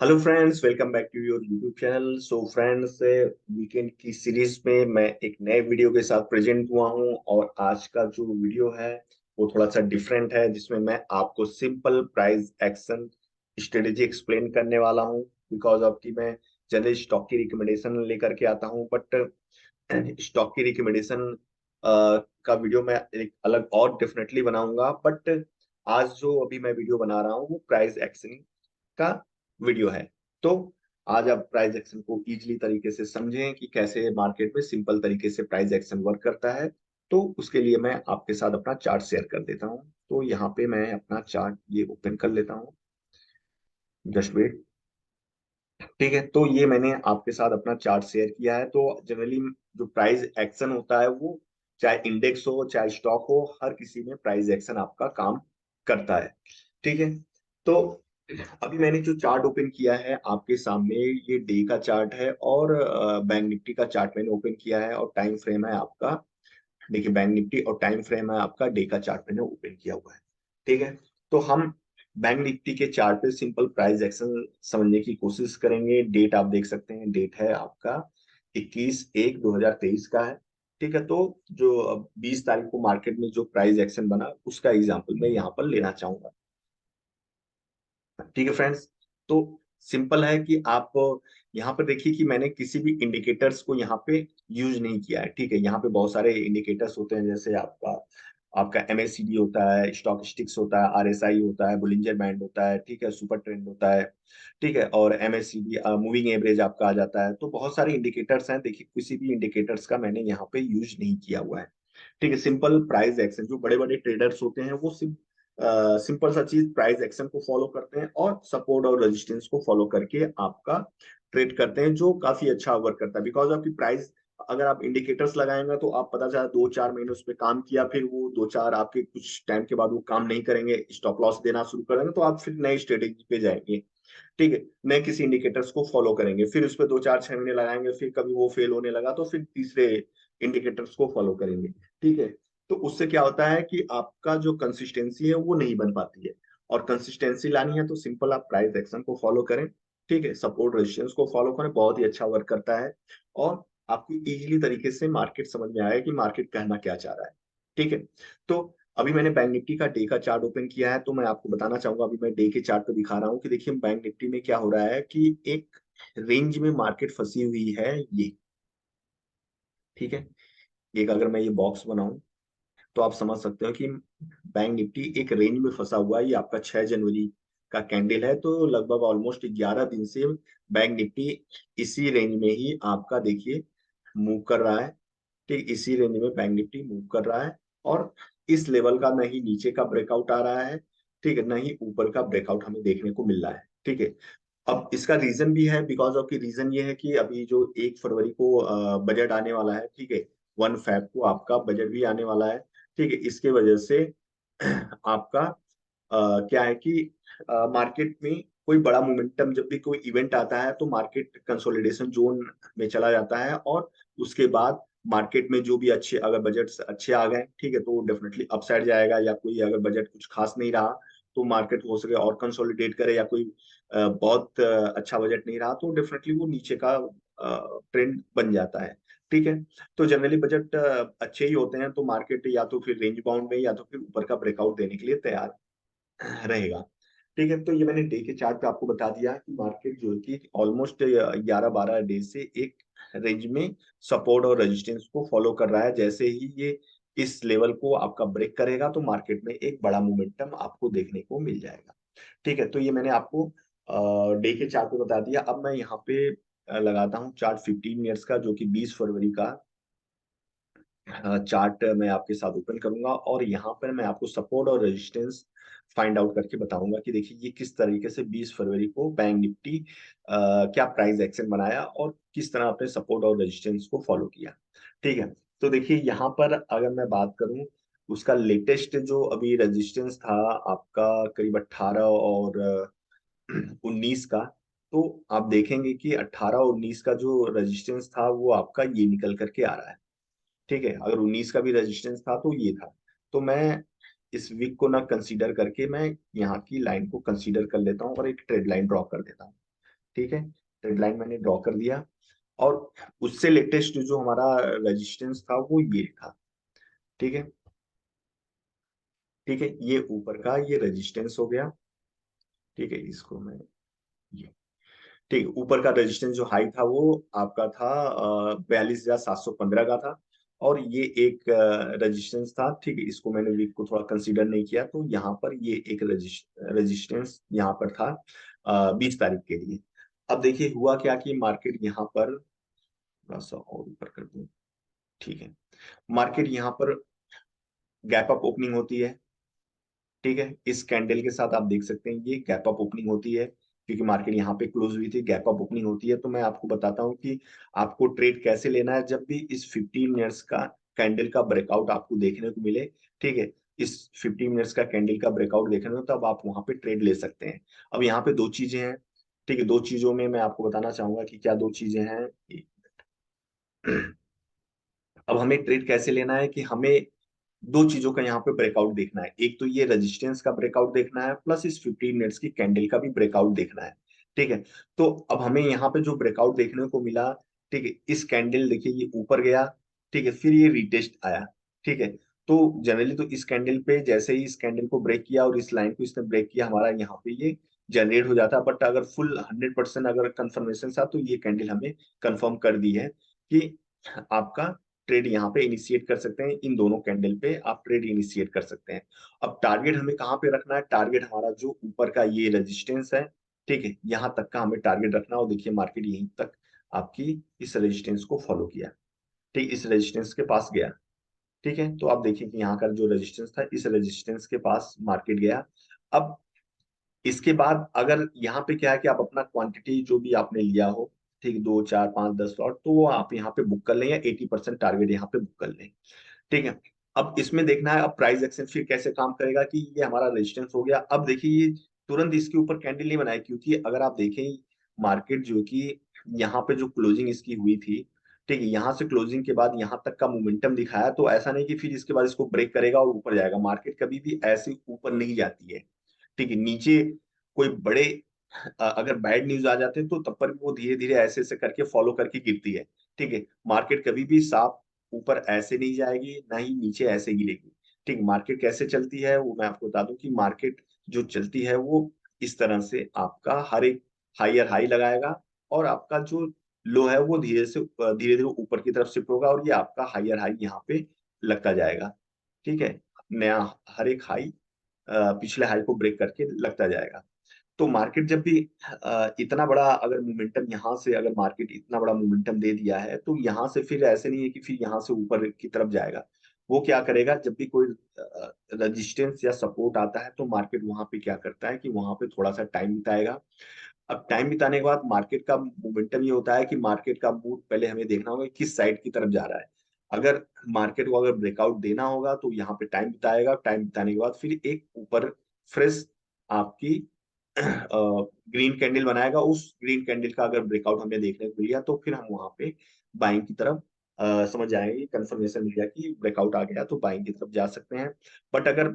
Hello friends, welcome back to your YouTube channel. So friends, weekend की series में मैं एक नए वीडियो के साथ प्रेजेंट हुआ हूं और आज का जो वीडियो है वो थोड़ा सा डिफरेंट है, जिसमें मैं आपको simple price action strategy explain करने वाला हूं। बिकॉज ऑफ कि मैं जनरल स्टॉक की रिकमेंडेशन लेकर के आता हूं, बट स्टॉक की रिकमेंडेशन का वीडियो मैं एक अलग और डेफिनेटली बनाऊंगा। बट आज जो अभी मैं वीडियो बना रहा हूँ वो प्राइस एक्शन का वीडियो है। तो आज आप प्राइस एक्शन को इजीली तरीके से समझें कि कैसे मार्केट में सिंपल तरीके से प्राइस एक्शन वर्क करता है। तो उसके लिए मैं आपके साथ अपना चार्ट शेयर कर देता हूं। तो यहाँ पे मैं अपना चार्ट ये ओपन कर लेता हूँ। Just wait. ठीक है, तो ये मैंने आपके साथ अपना चार्ट शेयर किया है। तो जनरली जो प्राइस एक्शन होता है वो चाहे इंडेक्स हो चाहे स्टॉक हो, हर किसी में प्राइस एक्शन आपका काम करता है। ठीक है, तो अभी मैंने जो चार्ट ओपन किया है आपके सामने, ये डे का चार्ट है और बैंक निफ्टी का चार्ट मैंने ओपन किया है और टाइम फ्रेम है आपका। देखिए, बैंक निफ्टी और टाइम फ्रेम है आपका, डे का चार्ट मैंने ओपन किया हुआ है। ठीक है, तो हम बैंक निफ्टी के चार्ट पे सिंपल प्राइस एक्शन समझने की कोशिश करेंगे। डेट आप देख सकते हैं, डेट है आपका 21/1/2023 का है। ठीक है, तो जो 20 तारीख को मार्केट में जो प्राइस एक्शन बना उसका एग्जाम्पल मैं यहाँ पर लेना चाहूंगा। ठीक है फ्रेंड्स, तो सिंपल है कि आप यहाँ पर देखिए कि मैंने किसी भी इंडिकेटर्स को यहाँ पे यूज नहीं किया है। ठीक है, यहाँ पे बहुत सारे इंडिकेटर्स होते हैं, जैसे आपका आपका एमएसीडी होता है, स्टॉक स्टिक्स होता है, आरएसआई होता है, बुलिंजर बैंड होता है, ठीक है, सुपर ट्रेंड होता है। ठीक है, और एमएसीडी मूविंग एवरेज आपका आ जाता है। तो बहुत सारे इंडिकेटर्स हैं। देखिए, किसी भी इंडिकेटर्स का मैंने यहाँ पे यूज नहीं किया हुआ है। ठीक है, सिंपल प्राइस एक्शन, जो बड़े बड़े ट्रेडर्स होते हैं वो सिंपल सा चीज प्राइस एक्शन को फॉलो करते हैं और सपोर्ट और रेजिस्टेंस को फॉलो करके आपका ट्रेड करते हैं, जो काफी अच्छा वर्क करता है। बिकॉज आपकी प्राइस, अगर आप इंडिकेटर्स लगाएंगे तो आप पता चला 2-4 महीने उस पर काम किया, फिर वो 2-4 आपके कुछ टाइम के बाद वो काम नहीं करेंगे, स्टॉप लॉस देना शुरू करेंगे, तो आप फिर नई स्ट्रेटेजी पे जाएंगे। ठीक है, नए किसी इंडिकेटर्स को फॉलो करेंगे, फिर उस पर 2-4-6 महीने लगाएंगे, फिर कभी वो फेल होने लगा तो फिर तीसरे इंडिकेटर्स को फॉलो करेंगे। ठीक है, तो उससे क्या होता है कि आपका जो कंसिस्टेंसी है वो नहीं बन पाती है। और कंसिस्टेंसी लानी है तो सिंपल आप प्राइस एक्शन को फॉलो करें। ठीक है, सपोर्ट रेजिस्टेंस को फॉलो करें, बहुत ही अच्छा वर्क करता है। और आपको इजीली तरीके से मार्केट समझ में आएगा कि मार्केट कहना क्या चाह रहा है। ठीक है, तो अभी मैंने बैंक निफ्टी का डे का चार्ट ओपन किया है, तो मैं आपको बताना चाहूंगा। अभी मैं डे के चार्ट पे दिखा रहा हूँ कि देखिए बैंक निफ्टी में क्या हो रहा है कि एक रेंज में मार्केट फंसी हुई है ये। ठीक है, एक अगर मैं ये बॉक्स बनाऊं तो आप समझ सकते हो कि बैंक निफ्टी एक रेंज में फंसा हुआ है। ये आपका 6 जनवरी का कैंडल है, तो लगभग ऑलमोस्ट 11 दिन से बैंक निफ्टी इसी रेंज में ही आपका देखिए मूव कर रहा है। ठीक, इसी रेंज में बैंक निफ्टी मूव कर रहा है और इस लेवल का न ही नीचे का ब्रेकआउट आ रहा है, ठीक है, न ही ऊपर का ब्रेकआउट हमें देखने को मिल रहा है। ठीक है, अब इसका रीजन भी है। बिकॉज ऑफ की रीजन ये है कि अभी जो 1 फरवरी को बजट आने वाला है, ठीक है, 1 फेब को आपका बजट भी आने वाला है। ठीक है, इसके वजह से आपका क्या है कि मार्केट में कोई बड़ा मोमेंटम, जब भी कोई इवेंट आता है तो मार्केट कंसोलिडेशन जोन में चला जाता है। और उसके बाद मार्केट में जो भी अच्छे, अगर बजट अच्छे आ गए, ठीक है, तो डेफिनेटली अपसाइड जाएगा। या कोई अगर बजट कुछ खास नहीं रहा तो मार्केट हो सके और कंसोलिडेट करे, या कोई बहुत अच्छा बजट नहीं रहा तो डेफिनेटली वो नीचे का ट्रेंड बन जाता है। ठीक है, तो जनरली बजट अच्छे ही होते हैं तो मार्केट या तो फिर रेंज बाउंड में या तो फिर ऊपर का ब्रेकआउट देने के लिए तैयार रहेगा। ठीक है, तो ये मैंने डे के चार्ट पे आपको बता दिया कि मार्केट जो है कि ऑलमोस्ट 11-12 डे से एक रेंज में सपोर्ट और रेजिस्टेंस को फॉलो कर रहा है। जैसे ही ये इस लेवल को आपका ब्रेक करेगा तो मार्केट में एक बड़ा मोमेंटम आपको देखने को मिल जाएगा। ठीक है, तो ये मैंने आपको डे के चार्ट पे बता दिया। अब मैं यहाँ पे लगाता हूँ चार्ट 15 मिनट्स का, जो कि 20 फरवरी का चार्ट मैं आपके साथ ओपन करूंगा और यहाँ पर मैं आपको सपोर्ट और रेजिस्टेंस फाइंड आउट करके बताऊंगा कि देखिए ये किस तरीके से 20 फरवरी को बैंक निफ्टी क्या प्राइस एक्शन बनाया और किस तरह अपने सपोर्ट और रेजिस्टेंस को फॉलो किया। ठीक है, तो देखिए यहाँ पर अगर मैं बात करूं, उसका लेटेस्ट जो अभी रेजिस्टेंस था आपका करीब 18 और 19 का। तो आप देखेंगे कि 18 और 19 का जो रेजिस्टेंस था वो आपका ये निकल करके आ रहा है। ठीक है, अगर 19 का भी रेजिस्टेंस था तो ये था। तो मैं इस वीक को ना कंसीडर करके मैं यहाँ की लाइन को कंसीडर कर लेता हूँ और एक ट्रेड लाइन ड्रॉ कर देता हूँ। ठीक है, ट्रेड लाइन मैंने ड्रॉ कर दिया, और उससे लेटेस्ट जो हमारा रेजिस्टेंस था वो ये था। ठीक है, ठीक है, ये ऊपर का ये रेजिस्टेंस हो गया। ठीक है, इसको मैं ये, ठीक है, ऊपर का रेजिस्टेंस जो हाई था वो आपका था 42,715 का था, और ये एक रेजिस्टेंस था। ठीक है, इसको मैंने वीक को थोड़ा कंसीडर नहीं किया, तो यहाँ पर ये एक रेजिस्टेंस यहाँ पर था 20 तारीख के लिए। अब देखिए हुआ क्या कि मार्केट यहाँ पर थोड़ा सा और ऊपर कर दूं। ठीक है, मार्केट यहाँ पर गैप अप ओपनिंग होती है। ठीक है, इस कैंडल के साथ आप देख सकते हैं ये गैप अप ओपनिंग होती है, क्योंकि मार्केट यहाँ पे क्लोज हुई थी, गैप अप ओपनिंग होती है। तो मैं आपको बताता हूँ कि आपको ट्रेड कैसे लेना है जब भी इस 15 मिनट्स का कैंडल का ब्रेकआउट आपको देखने को मिले। ठीक है, इस 15 मिनट्स का कैंडल का ब्रेकआउट देखने को, तब आप वहां पे ट्रेड ले सकते हैं। अब यहाँ पे दो चीजें हैं। ठीक है, दो चीजों में मैं आपको बताना चाहूंगा कि क्या दो चीजें हैं। अब हमें ट्रेड कैसे लेना है कि हमें दो चीजों का यहाँ पे ब्रेकआउट देखना है। एक तो ये रेजिस्टेंस का ब्रेकआउट देखना है, प्लस इस 15 मिनट्स की कैंडल का भी ब्रेकआउट देखना है। ठीक है, तो अब हमें यहाँ पे जो ब्रेकआउट देखने को मिला, ठीक है, इस कैंडल देखिए ये ऊपर गया। ठीक है, फिर ये रिटेस्ट आया। ठीक है, तो जनरली तो इस कैंडल पे जैसे ही इस कैंडल को ब्रेक किया और इस लाइन को इसने ब्रेक किया, हमारा यहाँ पे ये जनरेट हो जाता है। बट अगर फुल 100% अगर कंफर्मेशन था, तो ये कैंडल हमें कंफर्म कर दी है कि आपका ट्रेड यहाँ पे इनिशिएट कर सकते हैं। इन दोनों कैंडल पे आप ट्रेड इनिशिएट कर सकते हैं। अब टारगेट हमें कहाँ पे रखना है? टारगेट हमारा जो ऊपर का ये रेजिस्टेंस है, ठीक है, यहाँ तक का हमें टारगेट रखना है। और देखिए मार्केट यहीं तक आपकी इस रेजिस्टेंस को फॉलो किया। ठीक, इस रेजिस्टेंस के पास गया। ठीक है, तो आप देखिए कि यहाँ का जो रेजिस्टेंस था, इस रेजिस्टेंस के पास मार्केट गया। अब इसके बाद अगर यहाँ पे क्या है कि आप अपना क्वांटिटी जो भी आपने लिया हो, ठीक, 2 4 5 10 लॉट, तो वो आप यहाँ पे बुक कर लें, या 80% टारगेट यहाँ पे बुक कर लें। ठीक है, अब इसमें देखना है अब प्राइस एक्शन फिर कैसे काम करेगा कि ये हमारा रेजिस्टेंस हो गया। अब देखिए ये तुरंत इसके ऊपर कैंडल नहीं बनाए, क्योंकि अगर आप देखें मार्केट जो कि यहाँ पे जो क्लोजिंग इसकी हुई थी, ठीक है, यहाँ से क्लोजिंग के बाद यहाँ तक का मोमेंटम दिखाया, तो ऐसा नहीं कि फिर इसके बाद इसको ब्रेक करेगा और ऊपर जाएगा। मार्केट कभी भी ऐसे ऊपर नहीं जाती है। ठीक है, नीचे कोई बड़े अगर बैड न्यूज आ जाते हैं, तो तब पर भी वो धीरे धीरे ऐसे ऐसे करके फॉलो करके गिरती है। ठीक है, मार्केट कभी भी साफ ऊपर ऐसे नहीं जाएगी, ना ही नीचे ऐसे गिरेगी। ठीक, मार्केट कैसे चलती है वो मैं आपको बता दूं कि मार्केट जो चलती है वो इस तरह से आपका हर एक हायर हाई लगाएगा, और आपका जो लो है वो धीरे धीरे ऊपर की तरफ शिफ्ट होगा, और ये आपका हायर हाई यहाँ पे लगता जाएगा। ठीक है, नया हर एक हाई पिछले हाई को ब्रेक करके लगता जाएगा। तो मार्केट जब भी इतना बड़ा अगर मोमेंटम यहाँ से, अगर मार्केट इतना बड़ा मोमेंटम दे दिया है, तो यहाँ से फिर ऐसे नहीं है कि फिर यहाँ से ऊपर की तरफ जाएगा। वो क्या करेगा, जब भी कोई रेजिस्टेंस या सपोर्ट आता है, तो मार्केट वहां पे क्या करता है कि वहां पे थोड़ा सा टाइम बिताएगा। अब टाइम बिताने के बाद मार्केट का मोमेंटम ये होता है कि मार्केट का मूड पहले हमें देखना होगा कि किस साइड की तरफ जा रहा है। अगर मार्केट को अगर ब्रेकआउट देना होगा, तो यहाँ पे टाइम बिताएगा। टाइम बिताने के बाद फिर एक ऊपर फ्रेश आपकी ग्रीन कैंडल बनाएगा। उस ग्रीन कैंडल का अगर ब्रेकआउट हमें देखने को मिल गया, तो फिर हम वहां पे बाइंग की तरफ समझ जाएंगे, कंफर्मेशन मिल गया कि ब्रेकआउट आ गया, तो बाइंग की तरफ जा सकते हैं। बट अगर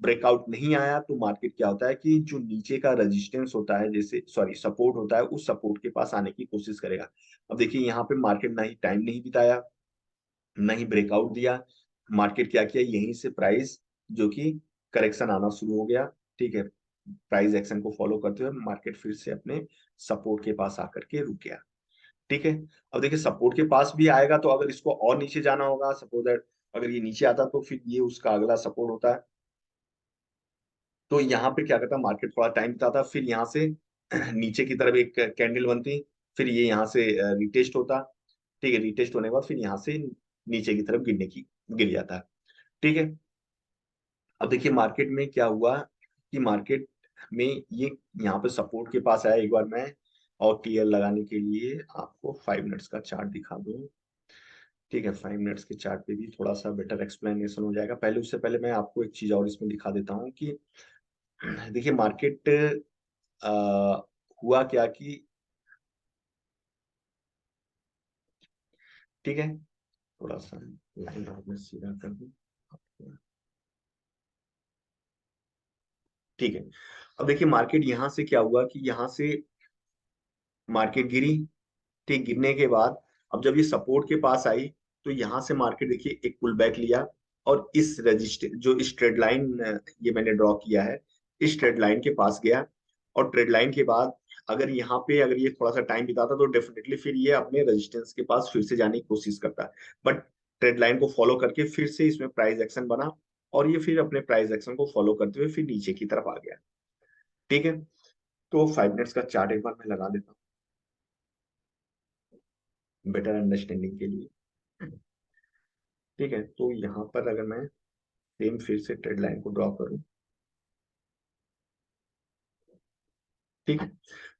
ब्रेकआउट नहीं आया, तो मार्केट क्या होता है कि जो नीचे का रेजिस्टेंस होता है, जैसे सॉरी सपोर्ट होता है, उस सपोर्ट के पास आने की कोशिश करेगा। अब देखिए यहाँ पे मार्केट ना ही टाइम नहीं बिताया, ना ही ब्रेकआउट दिया। मार्केट क्या किया, यहीं से प्राइस जो कि करेक्शन आना शुरू हो गया। ठीक है, प्राइस एक्शन को फॉलो करते हुए मार्केट फिर से अपने सपोर्ट के पास आकर के रुक गया। ठीक है, अब देखिए सपोर्ट के पास भी आएगा, तो अगर इसको और नीचे जाना होगा, सपोज दैट अगर ये नीचे आता, तो फिर ये उसका अगला सपोर्ट होता है। तो यहाँ पे क्या करता है मार्केट, थोड़ा टाइम बिताता, फिर यहाँ से नीचे की तरफ एक कैंडल बनती, फिर ये यहाँ से रिटेस्ट होता। ठीक है, रिटेस्ट होने के बाद फिर यहाँ से नीचे की तरफ गिर जाता है। ठीक है, अब देखिए मार्केट में क्या हुआ कि मार्केट में ये यहाँ पे सपोर्ट के पास आया। एक बार मैं और क्लियर लगाने के लिए आपको 5 मिनट्स का चार्ट दिखा दूं। ठीक है, 5 मिनट्स के चार्ट पे भी थोड़ा सा बेटर एक्सप्लेनेशन हो जाएगा। पहले उससे पहले मैं आपको एक चीज और इसमें दिखा देता हूँ कि देखिए मार्केट हुआ क्या कि, ठीक है, थोड़ा सा लाइन और मैं सीधा कर दूं। ठीक है, अब देखिए मार्केट यहाँ से क्या हुआ कि यहाँ से मार्केट गिरी, ठीक, गिरने के बाद अब जब ये सपोर्ट के पास आई तो यहाँ से मार्केट देखिए एक पुल बैक लिया, और इस रजिस्टर जो इस ट्रेड लाइन ये मैंने ड्रॉ किया है, इस ट्रेड लाइन के पास गया, और ट्रेड लाइन के बाद अगर यहाँ पे अगर ये थोड़ा सा टाइम बिताता तो डेफिनेटली फिर ये अपने रेजिस्टेंस के पास फिर से जाने की कोशिश करता है, बट ट्रेड लाइन को फॉलो करके फिर से इसमें प्राइस एक्शन बना, और ये फिर अपने प्राइस एक्शन को फॉलो करते हुए फिर नीचे की तरफ आ गया। ठीक है, तो 5 मिनट्स का चार्ट एक बार मैं लगा देता हूँ बेटर अंडरस्टैंडिंग के लिए। ठीक है, तो यहाँ पर अगर मैं सेम फिर से ट्रेड लाइन को ड्रॉ करूं, ठीक है,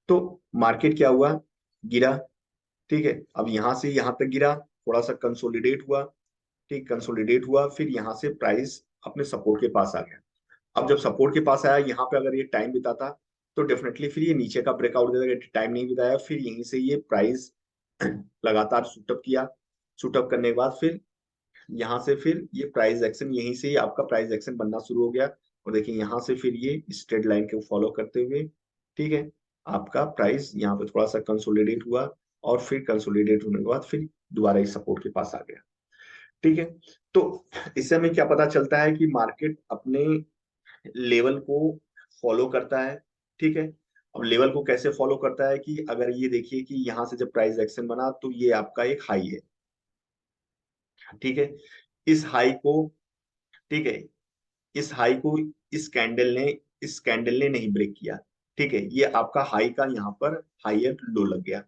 तो मार्केट क्या हुआ, गिरा। ठीक है, अब यहाँ से यहाँ तक गिरा, थोड़ा सा कंसोलिडेट हुआ, ठीक, कंसोलिडेट हुआ, फिर यहाँ से प्राइस अपने सपोर्ट के पास आ गया। अब जब सपोर्ट के पास आया यहाँ पे अगर ये टाइम बिताता तो डेफिनेटली फिर ये नीचे का ब्रेकआउट दे देगा, टाइम नहीं बिताया, फिर यहीं से ये प्राइस लगातार शूटअप किया, शूटअप करने के बाद फिर यहाँ से फिर ये प्राइस एक्शन, यहीं से ही आपका प्राइस एक्शन बनना शुरू हो गया, और देखिए यहाँ से फिर ये स्ट्रेट लाइन को फॉलो करते हुए, ठीक है, आपका प्राइस यहाँ पे थोड़ा सा कंसोलिडेट हुआ, और फिर कंसोलिडेट होने के बाद फिर दोबारा इस सपोर्ट के पास आ गया। ठीक है, तो इससे हमें क्या पता चलता है कि मार्केट अपने लेवल को फॉलो करता है। ठीक है, अब लेवल को कैसे फॉलो करता है कि अगर ये देखिए कि यहाँ से जब प्राइस एक्शन बना तो ये आपका एक हाई है। ठीक है, इस हाई को, ठीक है, इस हाई को इस कैंडल ने नहीं ब्रेक किया। ठीक है, ये आपका हाई का यहाँ पर हाईयर लो लग गया।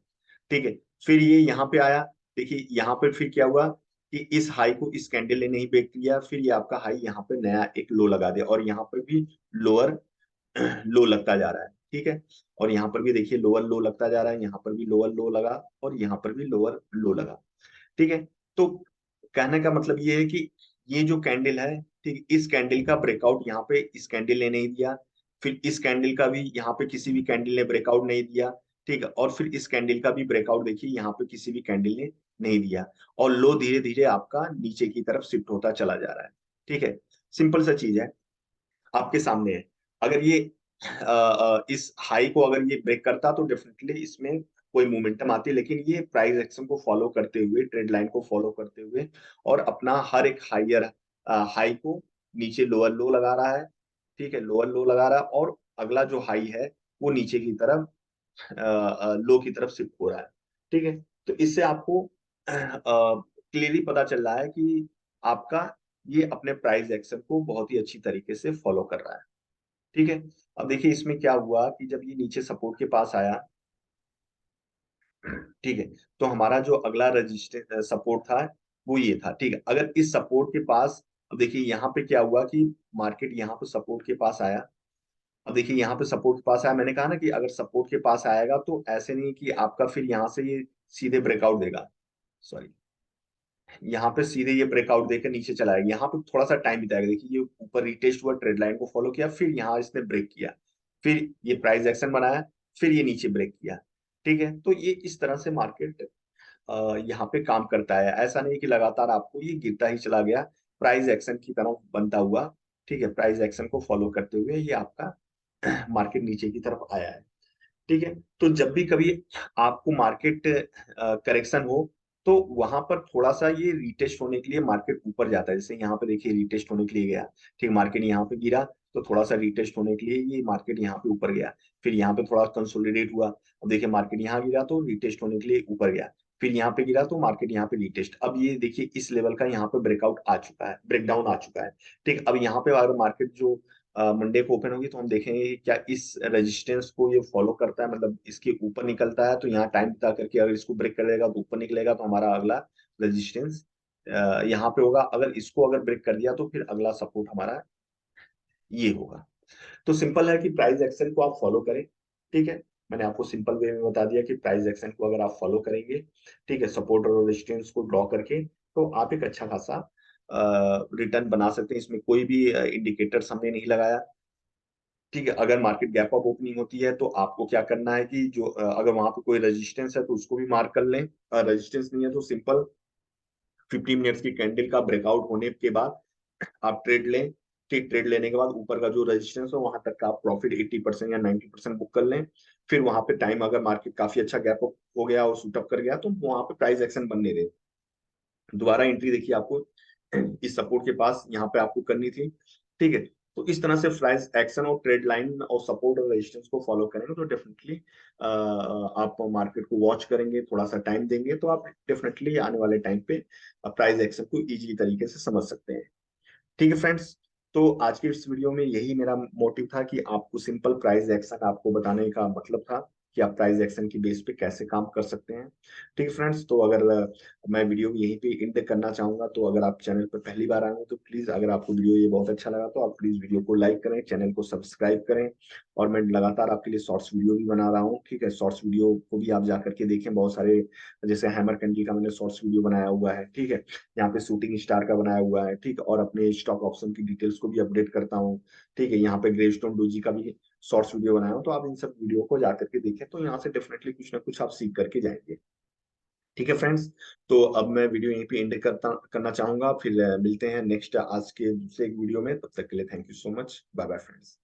ठीक है, फिर ये यहाँ पे आया, देखिए यहाँ पर फिर क्या हुआ कि इस हाई को इस कैंडल ने नहीं ब्रेक किया, फिर ये आपका हाई यहाँ पे नया एक लो लगा दिया, और यहाँ पर भी लोअर लो लगता जा रहा है। ठीक है, और यहाँ पर भी देखिए लोअर लो लगता जा रहा है, यहाँ पर भी लोअर लो लगा, और यहाँ पर भी लोअर लो लगा। ठीक है, तो कहने का मतलब ये है कि ये जो कैंडल है, ठीक, इस कैंडल का ब्रेकआउट यहाँ पे इस कैंडल ने नहीं दिया, फिर इस कैंडल का भी यहाँ पे किसी भी कैंडल ने ब्रेकआउट नहीं दिया। ठीक है, और फिर इस कैंडल का भी ब्रेकआउट देखिए यहाँ पे किसी भी कैंडल ने नहीं दिया, और लो धीरे धीरे आपका नीचे की तरफ शिफ्ट होता चला जा रहा है। ठीक है, सिंपल सा चीज है, आपके सामने है। अगर ये इस हाई को अगर ये ब्रेक करता तो डेफिनेटली इसमें कोई मोमेंटम आती, लेकिन ये प्राइस एक्शन को फॉलो करते हुए, ट्रेड लाइन को फॉलो करते हुए, और अपना हर एक हाइयर हाई को नीचे लोअर लो लगा रहा है। ठीक है, लोअर लो लगा रहा है, और अगला जो हाई है वो नीचे की तरफ लो की तरफ शिफ्ट हो रहा है। ठीक है, तो इससे आपको क्लियरली पता चल रहा है कि आपका ये अपने प्राइस एक्शन को बहुत ही अच्छी तरीके से फॉलो कर रहा है। ठीक है, अब देखिए इसमें क्या हुआ कि जब ये नीचे सपोर्ट के पास आया, ठीक है, तो हमारा जो अगला रजिस्टर सपोर्ट था वो ये था। ठीक है, अगर इस सपोर्ट के पास, अब देखिए यहाँ पे क्या हुआ कि मार्केट यहाँ पे सपोर्ट के पास आया, अब देखिए यहाँ पे सपोर्ट के पास आया, मैंने कहा ना कि अगर सपोर्ट के पास आएगा तो ऐसे नहीं कि आपका फिर यहाँ से ये सीधे ब्रेकआउट देगा, सॉरी, यहाँ पे सीधे ये ब्रेकआउट देकर नीचे चला जाएगा, यहाँ पे थोड़ा सा टाइम बिताएगा। देखिए ये ऊपर रिटेस्ट हुआ, ट्रेड लाइन को फॉलो किया, फिर यहाँ इसने ब्रेक किया, फिर ये प्राइस एक्शन बनाया, फिर ये नीचे ब्रेक किया। ठीक है, तो ये इस तरह से मार्केट यहाँ पे काम करता है, ऐसा नहीं कि लगातार आपको ये गिरता ही चला गया, प्राइस एक्शन की तरफ बनता हुआ। ठीक है, प्राइस एक्शन को फॉलो करते हुए ये आपका मार्केट नीचे की तरफ आया है। ठीक है, तो जब भी कभी आपको मार्केट करेक्शन हो तो वहां पर थोड़ा सा ये रिटेस्ट होने के लिए मार्केट ऊपर जाता है, जैसे यहाँ पे देखिए रिटेस्ट होने के लिए गया, ठीक, मार्केट यहाँ पे गिरा तो थोड़ा सा रिटेस्ट होने के लिए ये मार्केट यहाँ पे ऊपर गया, फिर यहाँ पे थोड़ा कंसोलिडेट हुआ, अब देखिए मार्केट यहाँ गिरा तो रिटेस्ट होने के लिए ऊपर गया, फिर यहाँ पे गिरा तो मार्केट यहाँ पे रिटेस्ट, अब ये देखिए इस लेवल का यहाँ पे ब्रेकआउट आ चुका है, ब्रेकडाउन आ चुका है। ठीक, अब यहाँ पे अगर मार्केट जो मंडे को ओपन होगी तो हम देखेंगे कि क्या इस रेजिस्टेंस को ये फॉलो करता है, मतलब इसके ऊपर निकलता है, तो यहाँ टाइम बिता करके अगर इसको ब्रेक कर देगा तो ऊपर निकलेगा, तो हमारा अगला रेजिस्टेंस यहाँ पे होगा, अगर इसको अगर ब्रेक कर दिया तो फिर अगला सपोर्ट हमारा ये होगा। तो सिंपल है कि प्राइस एक्शन को आप फॉलो करें। ठीक है, मैंने आपको सिंपल वे में बता दिया कि प्राइस एक्शन को अगर आप फॉलो करेंगे, ठीक है, सपोर्ट और रेजिस्टेंस को ड्रॉ करके, तो आप एक अच्छा खासा रिटर्न बना सकते हैं, इसमें कोई भी इंडिकेटर्स हमने नहीं लगाया। ठीक है, अगर मार्केट गैप अप ओपनिंग होती है तो आपको क्या करना है कि जो अगर वहां पे कोई रेजिस्टेंस है तो उसको भी मार्क कर लें, रेजिस्टेंस नहीं है तो सिंपल 15 मिनट्स की कैंडल का ब्रेकआउट होने के बाद आप ट्रेड लें। ट्रेड लेने के बाद ऊपर का जो रेजिस्टेंस हो वहां तक का आप प्रॉफिट 80% या 90% बुक कर लें। फिर वहां पे टाइम अगर मार्केट काफी अच्छा गैप अप हो गया और शूट अप कर गया तो वहां पे प्राइस एक्शन बनने दें। दोबारा एंट्री देखिए आपको इस सपोर्ट के पास यहाँ पे आपको करनी थी, ठीक है। तो इस तरह से प्राइस एक्शन और ट्रेड लाइन और सपोर्ट और रेजिस्टेंस को फॉलो करेंगे तो डेफिनेटली आप मार्केट को वॉच करेंगे, थोड़ा सा टाइम देंगे तो आप डेफिनेटली आने वाले टाइम पे प्राइस एक्शन को इजी तरीके से समझ सकते हैं। ठीक है फ्रेंड्स, तो आज की इस वीडियो में यही मेरा मोटिव था कि आपको सिंपल प्राइस एक्शन आपको बताने का मतलब था कि आप प्राइस एक्शन की बेस पे कैसे काम कर सकते हैं। ठीक है फ्रेंड्स, तो अगर मैं वीडियो यहीं पे एंड करना चाहूंगा, तो अगर आप चैनल पर पहली बार आए हो तो प्लीज, अगर आपको वीडियो ये बहुत अच्छा लगा तो आप प्लीज वीडियो को लाइक करें, चैनल को सब्सक्राइब करें। और मैं लगातार आपके लिए शॉर्ट्स वीडियो भी बना रहा हूँ, ठीक है। शॉर्ट्स वीडियो को भी आप जा करके देखें, बहुत सारे, जैसे हैमर कैंडल का मैंने शॉर्ट्स वीडियो बनाया हुआ है, ठीक है। यहाँ पे शूटिंग स्टार का बनाया हुआ है, ठीक है। और अपने स्टॉक ऑप्शन की डिटेल्स को भी अपडेट करता हूँ, ठीक है। यहाँ पे ग्रेवस्टोन डोजी का भी शॉर्ट्स वीडियो बनाया हूँ, तो आप इन सब वीडियो को जाकर के देखें, तो यहाँ से डेफिनेटली कुछ ना कुछ आप सीख करके जाएंगे। ठीक है फ्रेंड्स, तो अब मैं वीडियो यहीं पे एंड करना चाहूंगा। फिर मिलते हैं नेक्स्ट आज के दूसरे एक वीडियो में। तब तक के लिए thank you so much, bye bye friends.